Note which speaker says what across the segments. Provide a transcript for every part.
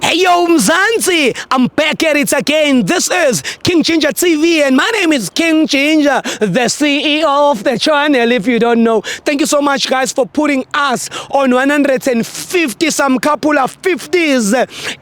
Speaker 1: Hey yo Mzansi, I'm back at it again. This is King Ginger TV and my name is King Ginger, the CEO of the channel if you don't know. Thank you so much guys for putting us on 150 some couple of 50s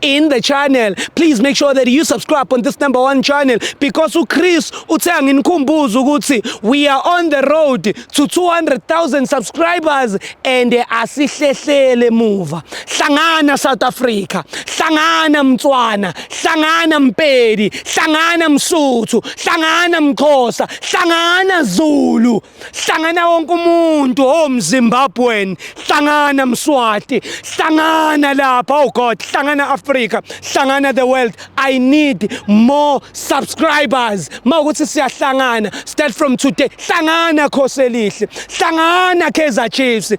Speaker 1: in the channel. Please make sure that you subscribe on this #1 channel because Chris uthe ngikhumbuza ukuthi we are on the road to 200,000 subscribers and asihlehlele muva. Hlangana South Africa. Hlangana Mtswana, hlangana Mpedi, hlangana Msuthu, hlangana Mxhosa, hlangana Zulu, hlangana wonke umuntu omZimbabwean, hlangana Mswati, hlangana lapha oh God, hlangana Africa, hlangana the world. I need more subscribers. Mawukuthi siyahlangana, start from today. Hlangana Khoselihle, hlangana Kaizer Chiefs.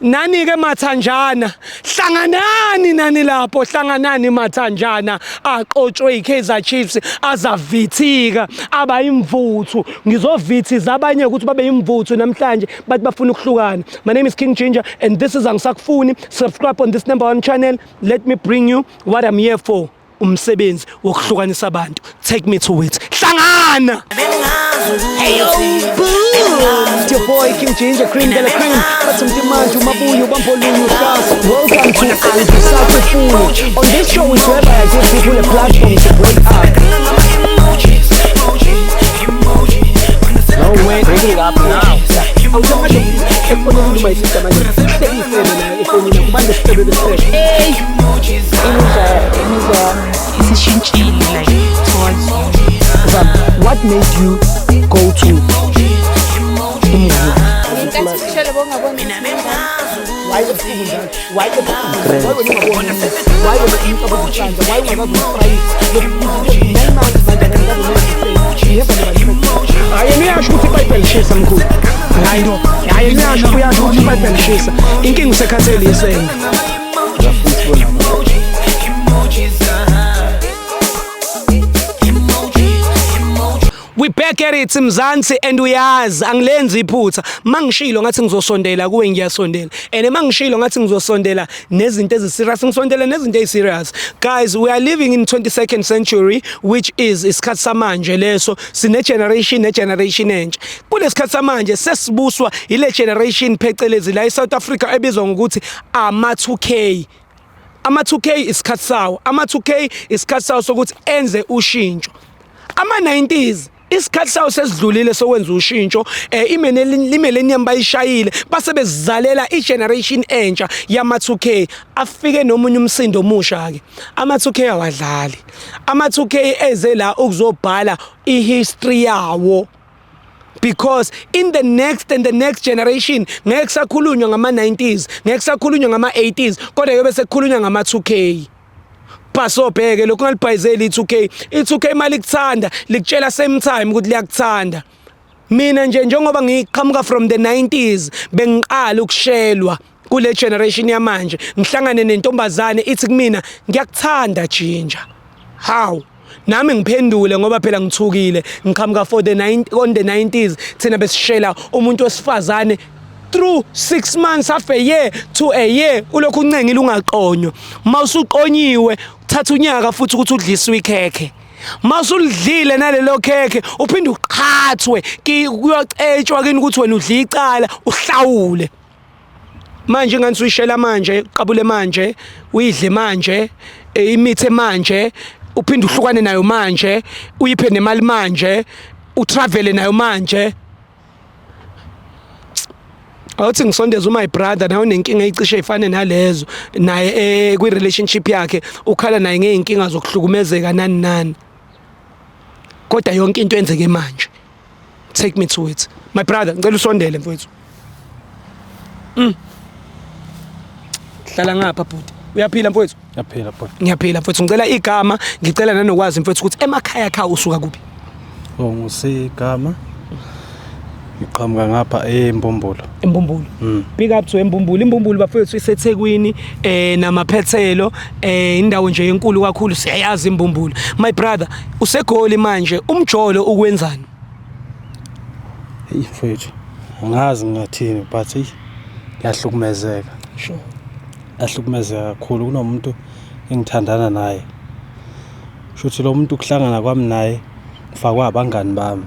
Speaker 1: Nani ke Mathanjana, hlanganani nani lapho, hlanganani Mathanjana, aqotshwe iKaizer Chiefs, azavithika, aba imvuthu. Ngizovithiza abanye ukuthi babe imvuthu namhlanje, bathi bafuna ukuhlukana. My name is King Ginger and this is Angisakufuni. Subscribe on this #1 channel. Let me bring you what I'm here for. Umsebenzi wokuhlukanisa abantu. Take me to it. Hlangana. Hey yo, boo. It's your boy King Ginger, cream de la cream. Bathumtimanje umabuyo bambolungu shasa. Welcome to Angisakufuni. On this show is whereby I give people a platform to break up. No way, bring it up now. Hey. What made you go to We back at it Mzansi and uyazi angilenzi iphutha mangishilo ngathi ngizosondela kuwe ngiyasondela and mangishilo ngathi ngizosondela nezinto eziserious ngisondela nezinto eziserious. Guys, we are living in 22nd century which is isikhathi samanje leso sine generation entsha. Kulesikhathi samanje sesibuswa ile generation phecelezi la eSouth Africa ebizwa ngokuthi ama-2K. Ama-2K isikhathi sawo. Ama-2K isikhathi sawo sokuthi enze ushintsho. Ama-90s isikhathi sawo sesidlulile sokwenza ushintsho imillennium bayishayile base bezizalela igeneration entsha yama-2K afike nomunye umsindo omusha ke. Ama-2K awadlali. Ama-2K eze la ukuzobhala ihistory yawo. Because in the next generation ngeke sakhulunywa ngama-90s, ngeke sakhulunywa ngama-80s, kodwa yobe sekukhulunywa ngama-2K. Pasobheke lokho ngalibhayizeli i2K. I2K mali kuthanda likutshela same time ukuthi liyakuthanda. Mina nje njengoba ngiqhamuka from the 90s bengiqala ukushelwa kule generation yamanje. Ngihlangane nentombazane ithi kumina ngiyakuthanda Ginger. How? Nami ngiphendule ngoba phela ngithukile ngiqhamuka on the 90s thina besishela umuntu wesifazane through 6 months half a year to a year ulokhu uncengile ungaqonywa. Mawusuqonyiwe thatha unyaka futhi ukuthi udliswe ikhekhe. Mawusulidlile nalelo khekhe uphinde uqhathwe kuyocetshwa kini ukuthi wena udla icala uhlawule. Manje ngani uyishela manje qabule manje uyidle manje imithe manje uphinde uhlukane nayo manje uyiphe nemali manje utravel nayo manje. Awuthi ngisondeza my brother nawe nenkinga eyicishe ifane nalezo naye kwi relationship yakhe ukhala naye ngeinkinga zokuhlukumezeka nani kodwa yonke into enzeke manje. Take me to it my brother, ngicela usondele mfowethu. Hlala ngapha bhuti. Uyaphila mfowethu?
Speaker 2: Ngiyaphila bhuti.
Speaker 1: Ngiyaphila mfowethu, ngicela igama, ngicela nanokwazi mfowethu ukuthi emakhaya kha usuka kuphi?
Speaker 2: Ngusigama. Ngiqhamuka ngapha eMbombolo.
Speaker 1: Embombolo. Big up to Embombolo. Imbombolo bafethu iseThekwini namaphethelo indawo nje enkulu kakhulu siyayazi Embombolo. My brother, usegoli manje umjolo ukwenzani?
Speaker 2: Mfethu. Angazi ngathini but ngiyahlukumezeka.
Speaker 1: Sure.
Speaker 2: Ahlukumezeka kakhulu kunomuntu engithandana naye. Shuthi lo muntu ukuhlangana kwami naye ngifakwa abangani bami.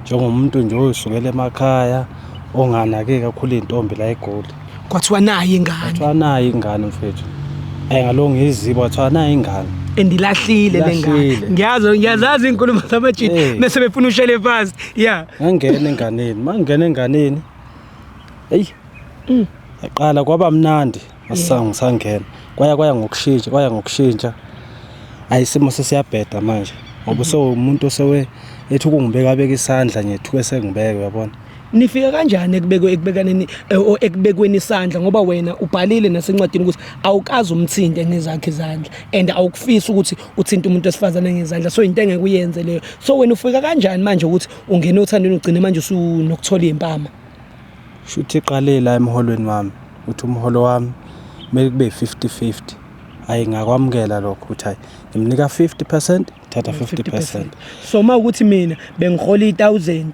Speaker 2: Njengomuntu nje osukela emakhaya onganake kakhulu intombi la eGoli.
Speaker 1: Kwathiwa nayi ingane.
Speaker 2: Kwathiwa nayi ingane mfethu. Ngalonga izibo kwathiwa nayi ingane.
Speaker 1: Endilahlile lengane. Ngiyazazi inkulumo zamajini bese befuna ushele phansi. Yeah.
Speaker 2: Ngangena enganeni. Mangena enganeni. Hey. Yaqala kwaba mnandi. Ngisangena. Kwaya ngokushintsha. Ayisimo sesiyabheda manje. Ngoba umuntu osewe ethi ukungibeka isandla nyethu esengibeke uyabona.
Speaker 1: Nifika kanjani ekubekweni isandla ngoba wena ubhalile nasencwadini ukuthi awukazi umthinte ngezakhe izandla and awukufisi ukuthi uthinte umuntu esifazana ngezandla so into engeke uyenze leyo. So wena ufika kanjani manje ukuthi ungena othandweni ugcine manje usunokuthola impama?
Speaker 2: Shuthi iqale la emholweni wami. Uthi umholo wami kumele kube 50-50. Hayi ngakwamukela lokho ukuthi hayi ngimnika 50% thatha 50%.
Speaker 1: So mawukuthi mina bengihola 1000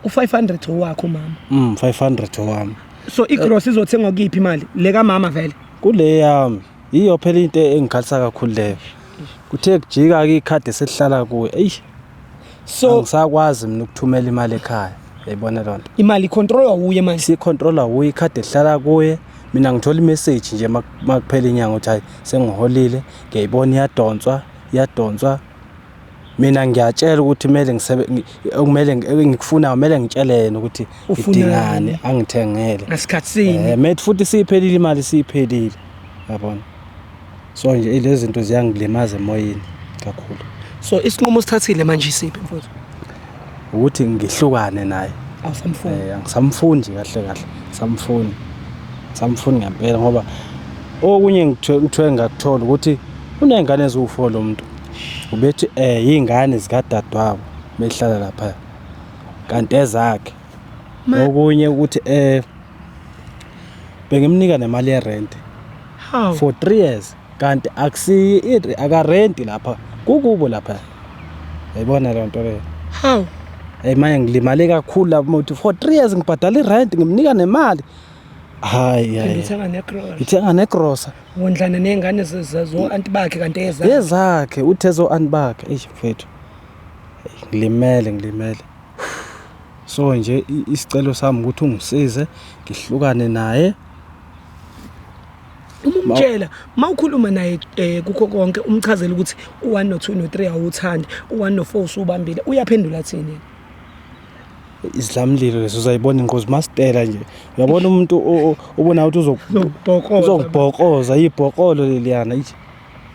Speaker 1: u500 owakho mama.
Speaker 2: 500 owami.
Speaker 1: So igross izothenga kuyiphi imali? Le ka mama vele.
Speaker 2: Kule yami. Iyo phela into engikhalisa kakhulu leyo. Kuthe kujika ke ikhadi selihlala kuwe. Ey. So ngisakwazi mina ukuthumela imali ekhaya. Yayibona lonto.
Speaker 1: Imali controller uye manje.
Speaker 2: Si controller uye ikhadi lihlala kuye. Mina ngithola imessage nje makuphela inyanga ukuthi hayi sengiholile ngiyayibona iyadonswa mina ngiyatshela ukuthi kumele ngikufuna kumele ngitshele yena ukuthi idingane angithengele
Speaker 1: ngasikhatsini
Speaker 2: mate futhi siyiphelile imali siyiphelile yabona so nje ilezi zinto ziyangilimaza emoyeni kakhulu.
Speaker 1: So isinqumo sithathile manje isiphi mfowethu?
Speaker 2: Ukuthi ngihlukane naye.
Speaker 1: Awusamfuni.
Speaker 2: Angisamfundi kahle samfuni ngempela ngoba okunye ngithe ngakuthola ukuthi unengane eziwu4 lo muntu ubethi izingane zikadadewabo mehlala lapha kanti ezakhe okunye ukuthi bengimnika nemali ye rent for 3 years kanti aka rent lapha kukubo lapha yayibona le nto le
Speaker 1: how
Speaker 2: manje ngilimale kakhulu lapho ukuthi for 3 years ngibhadala irent ngimnika nemali. Hayi ithenga negrosa
Speaker 1: wondlana nezingane zo anti bakhe kanti
Speaker 2: ezakhe uthezo anti bakhe mfethu ngilimele so nje isicelo sami ukuthi ungisize ngihlukane naye.
Speaker 1: Umtshela mawukhuluma naye kukho konke umchazela ukuthi u1 no2 no3 awuthandi u1 no4 usubambile uyaphendula thini?
Speaker 2: Islamlilo leso uzayibona inqozi mastela nje uyabona umuntu ubona ukuthi uzobhokoza ibhokolo leliyana ithi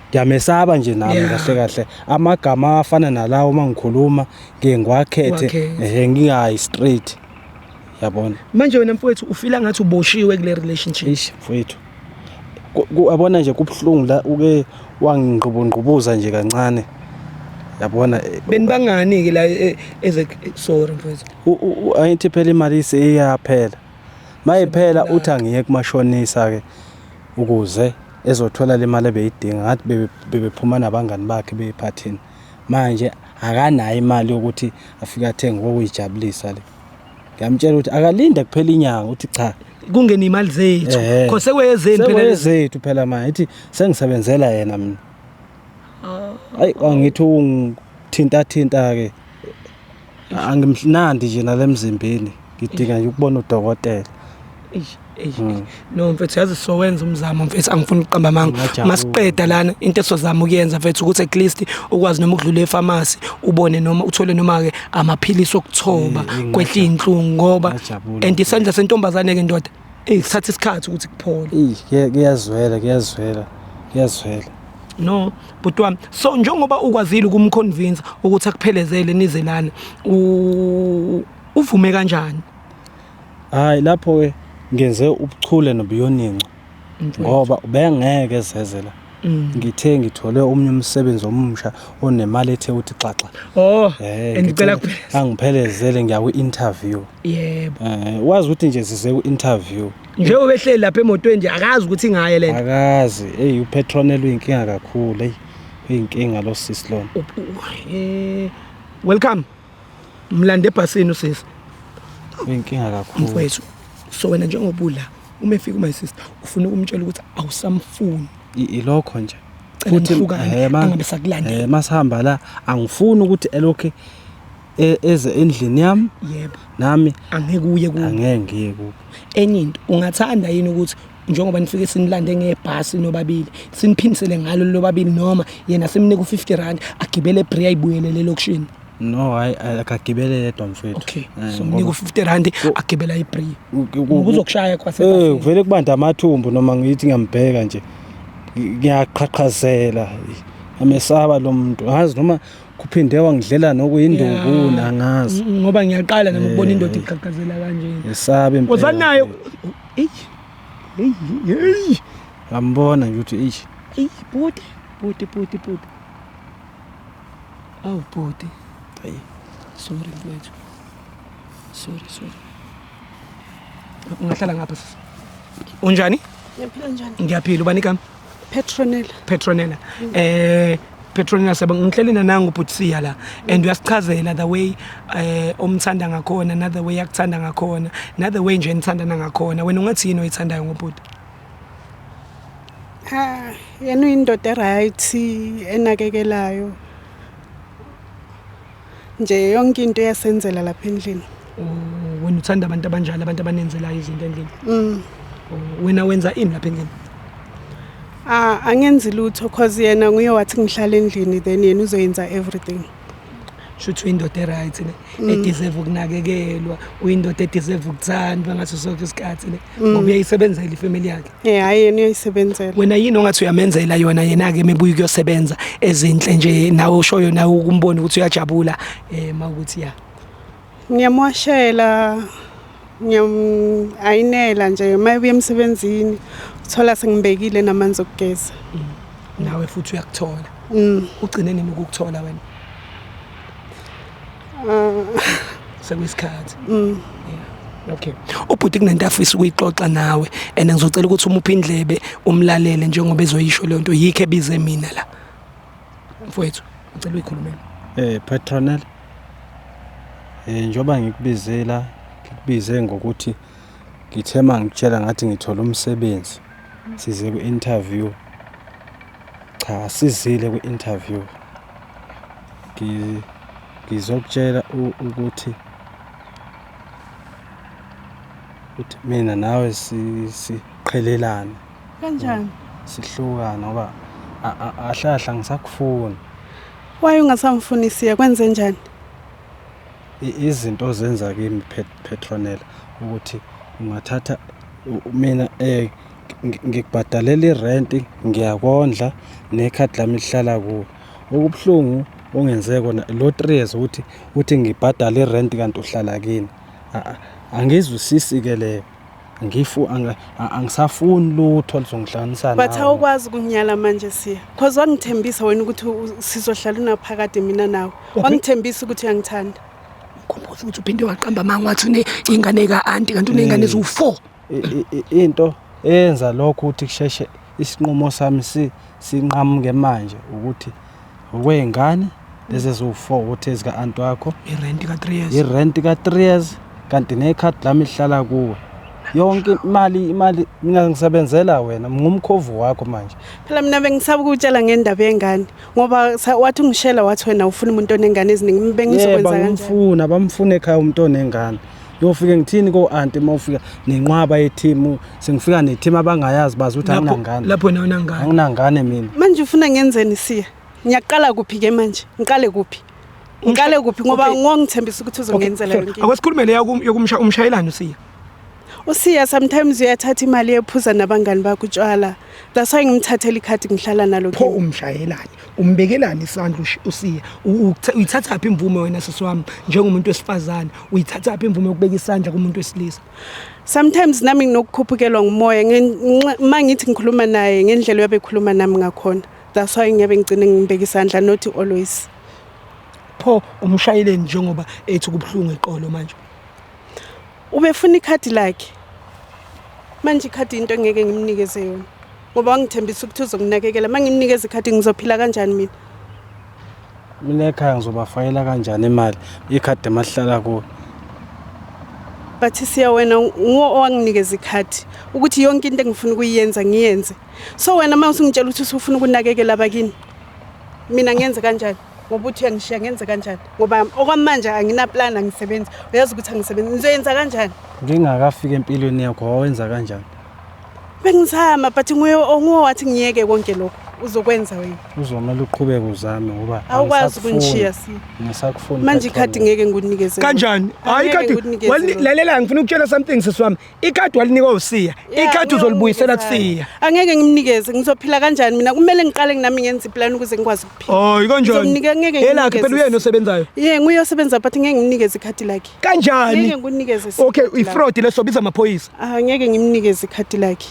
Speaker 2: ngiyamesaba nje nami kahle amagama afana nalawo mangikhuluma ngiwakhethe ngingayi straight yabona.
Speaker 1: Manje wena mfowethu ufila ngathi uboshiwe kule relationship
Speaker 2: mfowethu uyabona nje kubhlungu la uke wangingqubunqubuza nje kancane yabona
Speaker 1: benibangani ke la sorry mfowethu
Speaker 2: ayithi phela imali iyaphela mayiphela uthi angiye kumashonisa ke ukuze ezothola le mali ebeyidinga ngathi bebephuma nabangani bakhe bephathini manje akanayo imali ukuthi afika athenga okuyijabulisa le. Ngiyamtshela ukuthi akalinde kuphela inyanga uthi cha
Speaker 1: kungena imali zethu because sekwezeni
Speaker 2: phela zethu phela manje ithi sengisebenzela yena mina. Hayi angithi ungithinta ke angimnandi nje nalemzimbeni ngidinga nje ukubona udokotela.
Speaker 1: No mfethu yazi sowenza umzamo mfethu angifuni uqamba manga masiqeda lana into esozama ukuyenza mfethu ukuthi at least ukwazi noma ukudlula epharmacy ubone noma uthole noma ke amaphilisi okuthoba kwehla inhlungu ngoba and isandla sentombazane ke ndoda isathatha isikhathi ukuthi kuphole.
Speaker 2: Kuyazwela
Speaker 1: no but wami so njengoba ukwazile ukumconvince ukuthi akuphelezele nizelana uvume kanjani?
Speaker 2: Hayi lapho ke ngenze ubuchule nobuyoninco ngoba ubengeke ezezela ngithe ngithole omunye umsebenzi omusha onemali ethe uthi xaxa
Speaker 1: ngicela
Speaker 2: angiphelezele ngiya ku-interview.
Speaker 1: Yebo
Speaker 2: wazi ukuthi nje size ku-interview
Speaker 1: nje obehleli lapha emotweni nje akazi ukuthi ngaye lento
Speaker 2: akazi upetronel uyinkinga kakhulu uyinkinga lo sis lona.
Speaker 1: Welcome mlande ebhasini usisi
Speaker 2: uyinkinga kakhulu
Speaker 1: mfowethu. So wena njengoba ula uma efika my sister ufuna ukumtshela ukuthi awusamfuni
Speaker 2: ilokho nje
Speaker 1: futhi angabe sakulandela
Speaker 2: masihamba la angifuni ukuthi elokhe eze endlini yami
Speaker 1: yebo
Speaker 2: nami
Speaker 1: angeke uye
Speaker 2: angeke ngiye kubo.
Speaker 1: Enye into ungathanda yini ukuthi njengoba nifike sinilande ngebhasi nobabili siniphindisele ngalo lobabili noma yena simnike u50 agibele eBrea ayibuyelele elokushini?
Speaker 2: No hayi akagibele yedwa mfethu.
Speaker 1: Okay so mnika u50 agibela eBrea ukuzokushaya kwase
Speaker 2: kuvele kubanda amathumbu noma ngithi ngiyambheka nje ngiyaqhaqhazela amesaba lo muntu ngazi noma kuphinde wangidlela nokuyinduku angazi
Speaker 1: ngoba ngiyaqala nami ukubona indoda iqhaqhazela kanje
Speaker 2: esabe impela
Speaker 1: uzanayo hey
Speaker 2: ngambona nje ukuthi
Speaker 1: buti aw buti hey sorry mfethu sorry ungahlala ngapha sisi unjani?
Speaker 3: Ngiyaphila njani?
Speaker 1: Ngiyaphila ubani igama? Petronella Petronella ngihlelela nangu ubuthiya la and uyasichazela the way omthanda ngakhona another way akuthanda ngakhona another way nje enithandana ngakhona wena ungathi yini oyithandayo ngobhuti?
Speaker 3: Yena uyindoda eright enakekelayo nje yonke into yasenzela lapha endlini.
Speaker 1: Wena uthanda abantu abanjalo abantu abanenzelayo izinto endlini? Wena wenza ini lapha endlini?
Speaker 3: Angenzi lutho cause yena nguye wathi ngihlala endlini then yena uzoyenza everything.
Speaker 1: Shouthi uyindoda eright le deserve ukunakekelwa uyindoda deserve ukuthandwa ngaso sonke isikhathi le ngoba uyayisebenzela ifamily yakhe.
Speaker 3: Hayi yena uyayisebenzela.
Speaker 1: Wena yini ongathi uyamenzela yona yena ke mebuye kuyosebenza ezinhle nje nawe ushoyo nawe ukumbona ukuthi uyajabula mawukuthi ya
Speaker 3: ngiyamwashela ayinela nje mayibuye emsebenzini uthola sengibekile namanzi okugeza
Speaker 1: nawe futhi uyakuthola ugcine nini ukukuthola wena sekwesikhathi okay ubhuti kunento afisa ukuyixoxa nawe and ngizocela ukuthi umuphi indlebe umlalele njengoba ezoyisho le nto yikho ebize mina la mfowethu ngicela uyikhulumele
Speaker 2: Petronella njoba ngikubizela ngikubize ngokuthi ngithema ngitshela ngathi ngithola umsebenzi size ku-interview cha sizile ku-interview ngizokutshela ukuthi mina nawe siqhelelana
Speaker 3: kanjani
Speaker 2: sihlukana ngoba ahlahla ngisakufuna.
Speaker 3: Why ungasamfunisiya kwenze njani?
Speaker 2: Izinto zenza kimi Petronella ukuthi ungathatha mina ngikubhadalela irent ngiyakondla nekhadi lami lihlala kuwe okubhlungu ongenzeke kona lo 3 years ukuthi ngibhadala irent kanti uhlala kini angizwisisi ke leyo angisafuni lutho lizongihlanganisa nawe
Speaker 3: but awukwazi ukunyala manje siya because wangithembisa wena ukuthi sizohlala unaphakade mina nawe wangithembisa ukuthi uyangithanda
Speaker 1: kumbuzo ukuthi uphinde waqamba manga wathi ingane ka-anti kanti unengane eziwu4
Speaker 2: into eyenza lokho ukuthi kusheshe isinqumo sami sinqamuke manje ukuthi okwengane lezi eziwu4 ukuthi ezika-anti wakho
Speaker 1: irent
Speaker 2: ka 3 years kanti nekhadi lami lihlala kuwe yonke imali ngingasebenzela wena ngumkhovu wakho manje
Speaker 3: phela mina bengisaba ukutshela ngendaba yengane ngoba wathi ungishela wathi wena ufuna umuntu onengane eziningi bengizokwenza kanjani
Speaker 2: bamfuna ekhaya umuntu onengane yofike ngithini ko-anti mawufika nenqwaba ye-team sengifika ne-team abangayazi bazi ukuthi anginangane
Speaker 1: lapho nawe unangane
Speaker 2: anginangane mina
Speaker 3: manje ufuna ngenzeni siya ngiyaqala kuphi ke manje ngiqale kuphi ngoba ngongithembisa ukuthi uzongenzela yonke
Speaker 1: akwesikhulume le umshayelana
Speaker 3: usiya sometimes uyathatha imali yephuza nabangani bakho utshwala that's why ngimthathela ikhadi ngihlala nalo
Speaker 1: pho umshayelani umbekelani isandla usiya uyithatha apha imvume wena sisiwami njengomuntu wesifazane uyithatha apha imvume yokubeka isandla kumuntu wesilisa
Speaker 3: sometimes nami nginokukhuphukelwa ngumoya mangithi ngikhuluma naye ngendlela yabekhuluma nami ngakhona that's why ngiyabe ngicine ngibeka isandla not always
Speaker 1: pho umshayeleni njengoba ethi kubhlungu eqolo manje
Speaker 3: ubefuna ikhadi lakhe manje ikhadi into ngeke ngimnikeze yona ngoba wangithembisa ukuthi uzokunakekela mangimnikeza ikhadi ngizophila kanjani
Speaker 2: mina ekhaya ngizobafayela kanjani imali ikhadi emahlala kuwo
Speaker 3: but siya wena owanginikeza ikhadi ukuthi yonke into engifuna ukuyenza ngiyenze. So wena mase ungitshela ukuthi usufuna ukunakekela abakini. Mina ngiyenze kanjani? Ngoba uthi uyangishiya ngenze kanjani? Ngoba okwamanje angina plan angisebenzi. Uyazi ukuthi angisebenzi. Ngizoyenza kanjani?
Speaker 2: Ngingakafika empilweni yakho wawenza kanjani?
Speaker 3: Bengizama but nguye ongowathi ngiyeke konke lokho. Uzokwenza wena.
Speaker 2: Uzomela uqhubeke uzame ngoba
Speaker 3: awukwazi ukunishiya
Speaker 2: ngisakufuna.
Speaker 3: Manje ikhadi ngeke ngikunikeze.
Speaker 1: Kanjani? Hayi ikhadi lalela ngifuna ukutshela something sisiwami. Ikhadi walinikwa uSiya. Ikhadi uzolibuyisela kuSiya.
Speaker 3: Angeke ngimnikeze ngizophila kanjani mina kumele ngiqale nami ngenze iplan ukuze ngikwazi ukuphila.
Speaker 1: Oh kanjani?
Speaker 3: Yena
Speaker 1: phela uyena osebenzayo.
Speaker 3: Nguye osebenza but ngeke ngimnikeze ikhadi lakhe.
Speaker 1: Kanjani?
Speaker 3: Ngeke ngikunikeze.
Speaker 1: Okay ifraud leso biza amaphoyisa.
Speaker 3: Ngeke ngimnikeze ikhadi lakhe.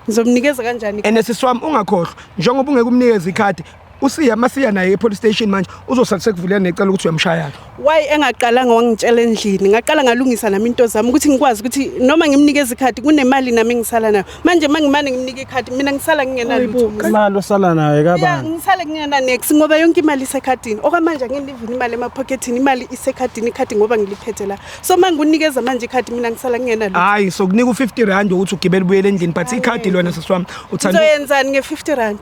Speaker 3: Ngizomnikeza kanjani?
Speaker 1: Sisiwami ungakhohlwa njengoba ungeke umnikeze ikhadi uSiya masiya naye epolice station manje uzosalisekuvulela necala ukuthi uyamshaya.
Speaker 3: Why engaqalanga wangitshela endlini ngaqala ngalungisa nami into zami ukuthi ngikwazi ukuthi noma ngimnikeze ikhadi kunemali nami ngisala nayo. Manje mangimane ngimnika ikhadi mina ngisala ngingenalutho.
Speaker 2: Imali osala nayo kabani?
Speaker 3: Ngisala ngingena next ngoba yonke imali isekhadini. Okwamanje ngilivini imali emapocketini imali isekhadini ikhadi ngoba ngiliphethe la. So mangunikeza manje ikhadi mina ngisala ngingenalutho.
Speaker 1: Hayi so kunika u50 ukuthi ugibele ubuyele endlini but ikhadi lona sisiwami uthanda.
Speaker 3: Uzoyenzani nge50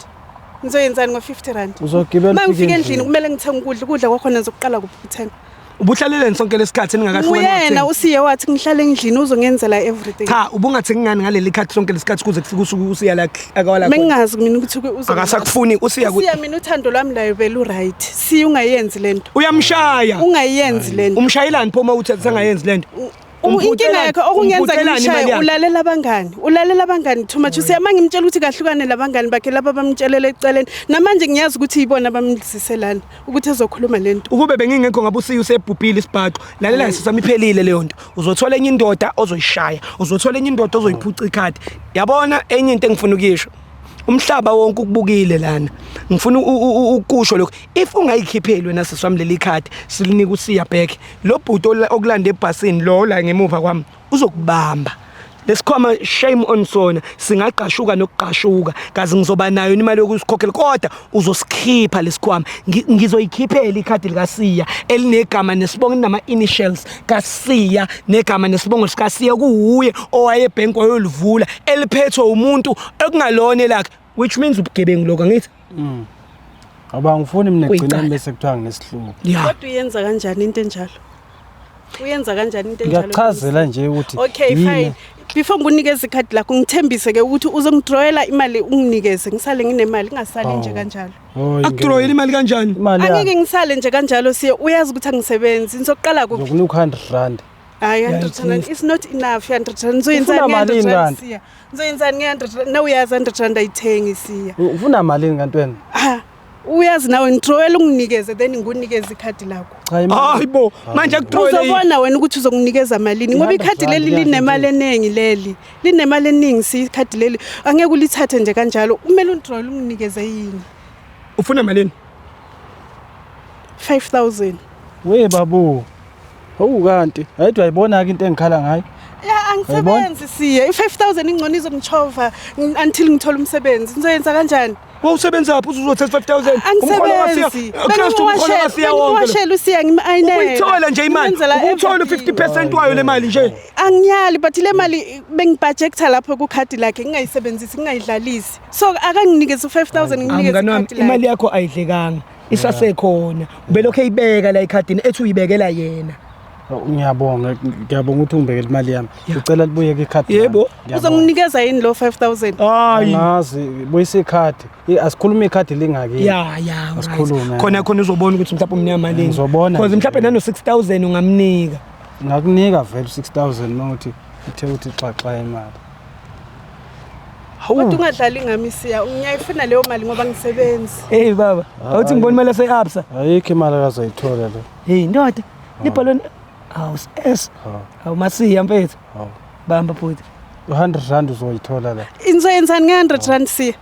Speaker 3: Ngizoyenzani ngo50
Speaker 2: Uzogibela
Speaker 3: mangifika endlini kumele ngithenga ukudla kwakhona ngizoqala ukuthenga.
Speaker 1: Ubuhlaleleni sonke lesikhathi ningakahlukani.
Speaker 3: Uyena uSiya wathi ngihlale endlini uzongenzela everything.
Speaker 1: Cha ubungathengi ngani ngaleli khadi sonke lesikhathi kuze kufike usuku uSiya la akawala khona.
Speaker 3: Mengazi mina ukuthi uzo.
Speaker 1: Akasakufuni uSiya
Speaker 3: uSiya mina uthando lwami layo belu right. Siya ungayenzi lento.
Speaker 1: Uyamshaya.
Speaker 3: Ungayenzi lento.
Speaker 1: Umshayelani phoma uthi asangayenzi lento.
Speaker 3: Inkinga yakho okungenza ngishaya ulalela abangani too much uSiya mangimtshela ukuthi kahlukane labangani bakhe laba bamtshelela eceleni namanje ngiyazi ukuthi ibona bamliziselana ukuthi ezokhuluma lento
Speaker 1: ukube bengingekho ngabe uSiya usebhubhile isibhaqo lalela sisami iphelile leyo nto uzothola enye indoda ozoyishaya uzothola enye indoda ozoyiphuca ikhadi yabona enye into engifuna ukuyisho umhlaba wonke ukubukile lana ngifuna ukusho lokho if ungayikhipheli wena siswami leli khadi silinika uSiya back lo bhuto okulanda ebhasini lo la ngemuva kwami uzokubamba lesikhoma shame on sona singaqashuka nokuqashuka kazi ngizoba nayo imali yokusikhokhela kodwa uzosikhipha lesikhwama ngizoyikhiphela ikhadi likaSiya elinegama nesibongo nama initials kaSiya negama nesibongo sikaSiya kuuye owaye bank wayolivula eliphethwe umuntu ekungalona lakhe which means ubugebengu lokho ngithi
Speaker 2: aba ngifuni mina egcineni bese kuthiwa ngesihluku
Speaker 3: kodwa uyenza kanjani into enjalo uyenza kanjani into enjalo
Speaker 2: ngiyachazela nje ukuthi
Speaker 3: okay fine before ngunikeza ikhadi lakho ngithembise ke ukuthi uzongidrawela imali unginikeze ngisale nginemali ngasali nje kanjalo
Speaker 1: akudrawela imali kanjani
Speaker 3: angeke ngisale nje kanjalo Siya uyazi ukuthi angisebenzi ngizoqala kuphi
Speaker 2: ngokunika 100 rand
Speaker 3: hayi 100 rand is not enough 100 rand ngizoyenzani 100 rand Siya ngizoyenzani nge100 rand na uyazi 100 rand ayithengi Siya
Speaker 2: ufuna malini kantweni
Speaker 3: uyazi nawe ngidrawela unginikeze then ngunikeza ikhadi lakho
Speaker 1: hayibo manje akudrawela
Speaker 3: uzobona wena ukuthi uzokunikeza malini ngoba ikhadi leli linemali eningi linemali eningi si ikhadi leli angeke ulithathe nje kanjalo kumele undrawela unginikeze yini
Speaker 1: ufuna malini
Speaker 3: 5000
Speaker 2: we babu kanti ayidwa ayibona ke into engikhala ngayo
Speaker 3: angisebenzi Siya i5000 ingcono izongichova until ngithola umsebenzi ngizoyenza kanjani
Speaker 1: usebenza lapho uzothatha 5000 umkholo wasiya
Speaker 3: washela uSiya ngimayinele
Speaker 1: uyithola nje imali ukuthola 50% wayo le mali nje
Speaker 3: angiyali but le mali bengibudgeter lapho ku card lakhe ngingayisebenzisi ngingayidlalisi so akanginikeze u5000 nginikeze
Speaker 1: card lakhe imali yakho ayidlekanga isasekhona ubelokho eyibeka la ikhadini ethi uyibekela yena
Speaker 2: ngiyabonga ukuthi ungibekele imali yami ucela libuye ke ikhadi
Speaker 1: yebo
Speaker 3: uzonginikeza yini lo 5000
Speaker 2: hayi ngazi buyisa ikhadi asikhuluma ikhadi lingaki
Speaker 1: ya asikhuluma khona uzobona ukuthi mhlawumbe umnyama malini because mhlawumbe nano 6000 ungamnika
Speaker 2: ngakunika vele 6000 mawuthi uthe uthi xaxa imali
Speaker 3: kodwa ungadlali ngami Siya ngiyayifuna leyo mali ngoba ngisebenzi
Speaker 1: baba awuthi ngibona imali yaseAbsa
Speaker 2: ayikho imali akazoyithola le
Speaker 1: ndoda libhaloni awumasiya mfethu bamba futhi
Speaker 2: 100 rand uzoyithola la
Speaker 3: inzoyenzani nge100 rand Siya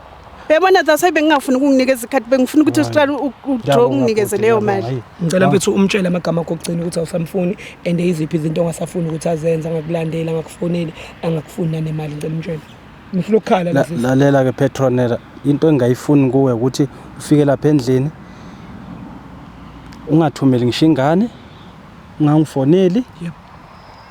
Speaker 3: uyabona dase bengingafuni ukunginikeza ikhadi bengifuna ukuthi usiqala udraw unginikeze leyo mali
Speaker 1: ngicela mfethu umtshela amagama okugcina ukuthi awusamfuni and iziphi izinto ongasafuni ukuthi azenze ngakulandela ngakufonela angakufuni nemali ngicela umtshela ngifuna ukukhala
Speaker 2: lalela ke Petronella into engayifuni kuwe ukuthi ufike lapha endlini ungathumeli ngisho ingane ungangifoneli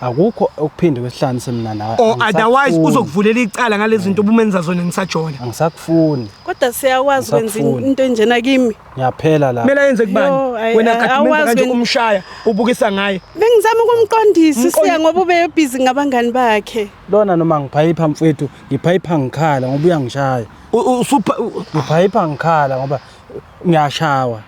Speaker 2: akukho ukuphinde kwesihlanise mina nawe
Speaker 1: or otherwise uzokuvulela icala ngalezi zinto obumenza zona ngisajona
Speaker 2: angisakufuni
Speaker 3: Kodwa siyakwazi ukwenza into enjena kimi.
Speaker 2: ngiyaphela la
Speaker 1: kumele yenze kubani
Speaker 3: Yo,
Speaker 1: wena kade
Speaker 3: awazi
Speaker 1: umenza kanje
Speaker 3: wena.
Speaker 1: umshaya ubukisa ngaye
Speaker 3: Bengizama ukumqondisa siya ngoba ube busy ngabangani bakhe.
Speaker 2: lona noma ngiphayipha mfethu ngiphayipha ngikhala ngoba uyangishaya ngiphayipha ngikhala ngoba ngiyashawa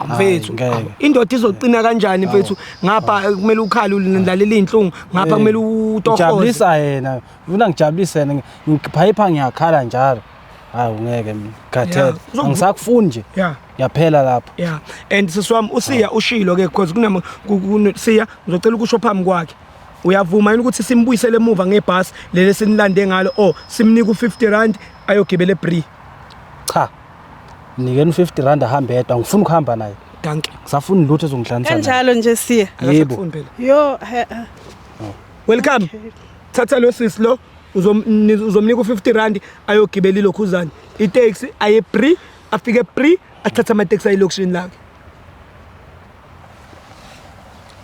Speaker 1: mfethu
Speaker 2: ngeke.
Speaker 1: indoda izocina kanjani mfethu ngapha kumele ukhale ulalela inhlungu ngapha kumele utohoze
Speaker 2: ujabulisa yena ufuna ngijabulise yena ngiphayipha ngiyakhala njalo hayi ungeke mina gathela
Speaker 1: Yeah.
Speaker 2: angisakufuni nje
Speaker 1: yeah
Speaker 2: ngiyaphela lapho
Speaker 1: yeah and sisiwami usiya ushilo ke because kunama siya ngizocela ukusho phambi kwakhe uyavuma yini ukuthi simbuyisele emuva ngebhasi lele sinilande ngalo or simnika u50 ayogibela eBree
Speaker 2: cha nikeni 50 rand ahambe yedwa ngifuna ukuhamba naye
Speaker 1: danke
Speaker 2: ngisafuna lutho ezongihlanisa naye
Speaker 3: Kanjalo nje siya.
Speaker 2: Yebo.
Speaker 1: akasafuni phela
Speaker 3: Yo,
Speaker 1: welcome thatha lo sis lo uzomnika u50 ayogibela ilokhuzana itaxi aye eBree afike eBree athatha ama taxi ayilokishini lakhe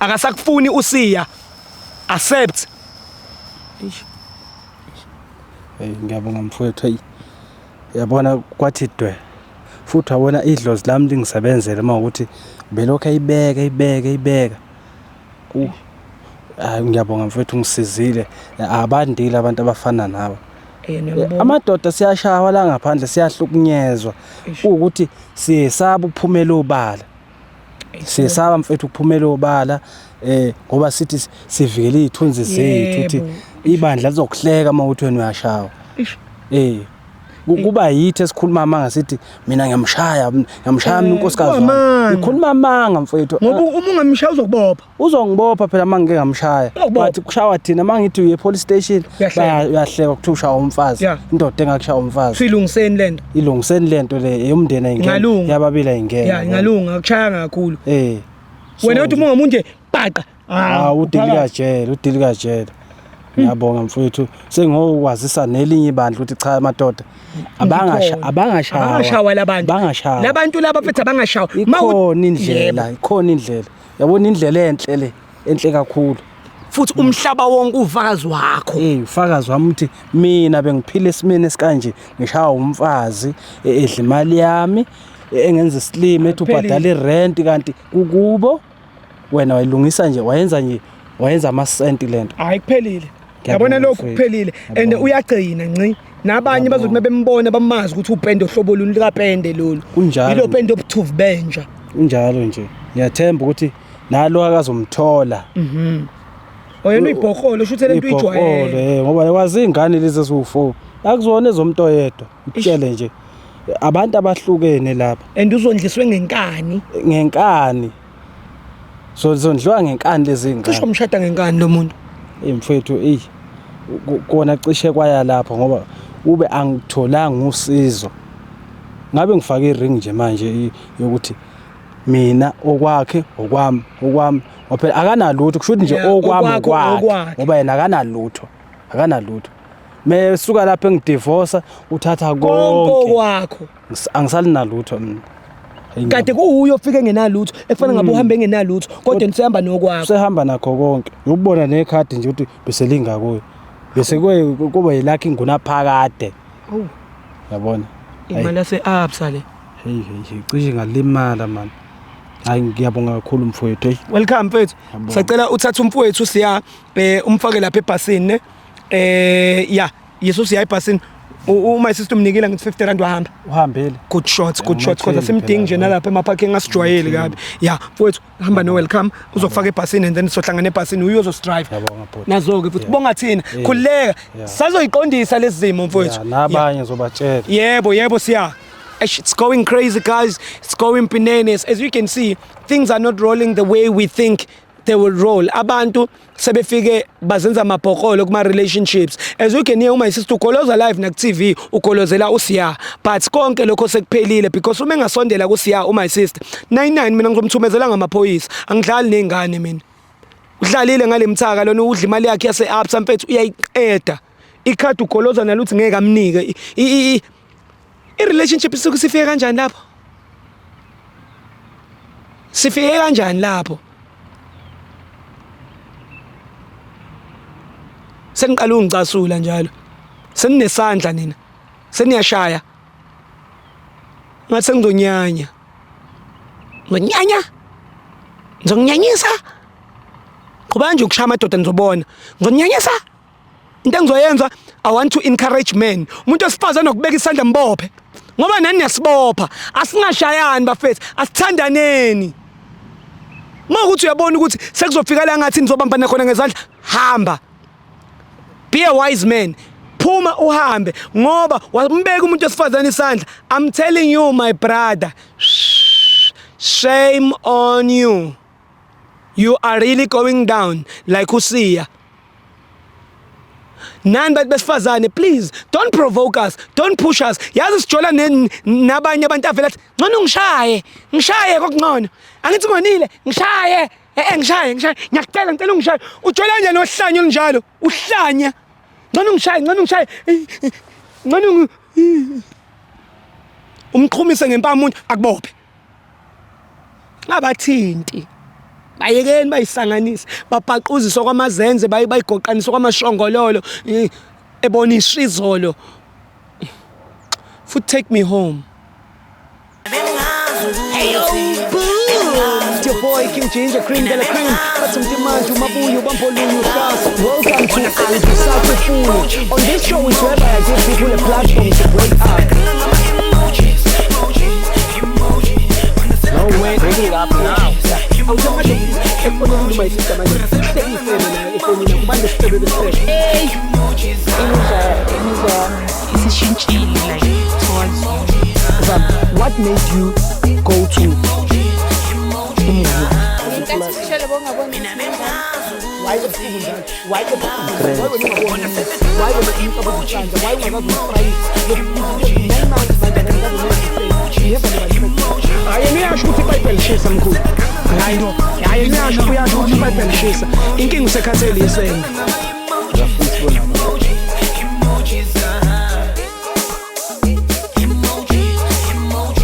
Speaker 1: akasakufuni usiya accept
Speaker 2: hey ngiyabonga mfowethu hey yabona kwathi dwe futhi wabona idlozi lami lingisebenzele mawukuthi belokho ayibeka hayi ngiyabonga mfowethu ngisizile abandile abantu abafana nawe amadoda siyashawa la ngaphandle siyahlukunyezwa ukuthi siyesaba ukuphumela obala siyesaba mfethu ukuphumela obala ngoba sithi sivikele izithunzi zethu ukuthi ibandla lizokuhleka mawuthi wena uyashawa kuba yithi esikhuluma manga sithi mina ngiyamshaya mina unkosikazi wami ngikhuluma manga mfowethu
Speaker 1: ngoba uma ungamshaya uzokubopha
Speaker 2: uzongibopha phela mangeke ngamshaya bathi kushawa thina mangithi uye police station uyahleka ukuthi ushaya umfazi indoda engakushaya umfazi
Speaker 1: silungiseni lento
Speaker 2: ilungiseni lento le eyomndeni ayingena yababili ayingena
Speaker 1: ya ingalunga akushaya kakhulu
Speaker 2: wena
Speaker 1: uthi uma umuntu paqa
Speaker 2: udili kajela ngiyabonga mfowethu sengiyokwazisa nelinye ibandla ukuthi cha madoda
Speaker 1: abangashawa labantu laba phethe abangashawa
Speaker 2: ikhona indlela yabona indlela enhle kakhulu
Speaker 1: futhi umhlaba wonke ufakazi wakho
Speaker 2: ufakazi wami uthi mina bengiphila esimene esikanje ngishaya umfazi edla imali yami engenza islime ethi ubhadala irent kanti kukubo wena wayilungisa nje wayenza amasenti lento
Speaker 1: hayi kuphelile yabona lokho kuphelile and uyagcina nci nabanye bazothi bembona bamazi ukuthi upende ohlobo luni likapende lolu ilo pende obuthuvu benja
Speaker 2: kunjalo nje ngiyathemba ukuthi nalo akazomthola
Speaker 1: oyena ibhokholo shuthi lento uyijwayele
Speaker 2: ngoba wazi ingane lezi eziwu4 akuzona ezomuntu oyedwa utshele nje abantu abahlukene lapha
Speaker 1: and uzondliswe ngenkani
Speaker 2: zondliwa ngenkani lezi ingane
Speaker 1: cishe umshada ngenkani lo muntu
Speaker 2: mfethu kona cishe kwaya lapha ngoba ube angitholanga usizo ngabe ngifake iring nje manje yokuthi mina okwakhe okwami phela akanalutho kushuthi nje okwami kwakhe ngoba yena akanalutho mesuka lapha engidivorce uthatha konke
Speaker 1: kwakho
Speaker 2: angisali nalutho mina
Speaker 1: kade kuuyo ofike ngenalutho efana ngabe uhambe ngenalutho kodwa nisehamba nokwakho
Speaker 2: sehamba nakho konke uyubona nekhadi nje ukuthi beselinga kuyo bese kuba yilakhi ngunaphakade yabona
Speaker 1: imali yase-absa le
Speaker 2: hey cishe ngalimala man hayi ngiyabonga kakhulu mfowethu
Speaker 1: welcome mfethu sacela uthatha umfowethu siya umfake lapha ebhasini ya yeso siya ebhasini uma system nikila ngithi 50 rand wahamba
Speaker 2: uhambile
Speaker 1: good shots because simdingi nje nalapha emaparking asijwayeli kabi ya mfowethu hamba no welcome uzofaka ebhasini and then sohlangana ebhasini uyozostrive nazo ke futhi bonga thina khuleka sazoyiqondisa lezi zimo mfowethu
Speaker 2: nabanye ngizobatshela
Speaker 1: yebo siya it's going crazy guys, it's going bananas. As you can see, things are not rolling the way we think they will roll. Abantu sebefike bazenza amabhokolo kuma relationships. As you can hear my sister ukoloza live na TV ukolozela usiya, but konke lokho sekuphelile because uma engasondela kusiya my sister 99 mina ngizomthumezela ngamaphoyisa angidlali nengane mina. Udlalile ngalemthaka lona udla imali yakhe yase-absa mfethu uyayiqeda. Ikhadi ukoloza naluthi ngeke amnike. I-relationship sifike kanjani lapho? Sifike kanjani lapho? Seniqala ungicasula njalo. Seninesandla nina. Seniyashaya. Ngathi ngizonyanya. Ngonyanya. Ngizonyanyisa. Kuba nje ukushaya amadoda nizobona. Ngizonyanyisa. Into engizoyenza I want to encourage men. Umuntu osifazana nokubeka isandla mbophe. Ngoba nani niyasibopha. Asingashayani bafethu. Asithandaneni. Mawukuthi uyabona ukuthi sekuzofika la ngathi nizobambana khona ngezandla, hamba. Be a wise man. Phuma uhambe ngoba wambeka umuntu osifazana isandla. I'm telling you my brother. Shame on you. You are really going down like usiya. Nani bantu besifazane, please don't provoke us, don't push us. Yazi sijola nabanye abantu avela athi ngcono ngishaye kokungcono. Angithi ngonile ngishaye ngishaye ngiyacela ngicela ungishaye. Ujola nje nohlanya olinjalo uhlanya. Ngcono ngishaye ngcono umqhumise ngempamuntu akubophe. Ngabathinti bayekeni bayisanganise babhaquziswa kwamazenze bayigoqaniswa kwamashongololo eboniswa izolo futhi take me home. Hey yo, it's your boy King Ginger Cream de la Cream. Got some demand to Mabuyu Bampolunyu class. Welcome to Anti Safu. On this show is whereby I give people a platform to break out. No way, bring it up now.
Speaker 4: Hey, isishintshile like towards you.
Speaker 1: What made you go to Why the food? Why the inkinga usekhathele yesena.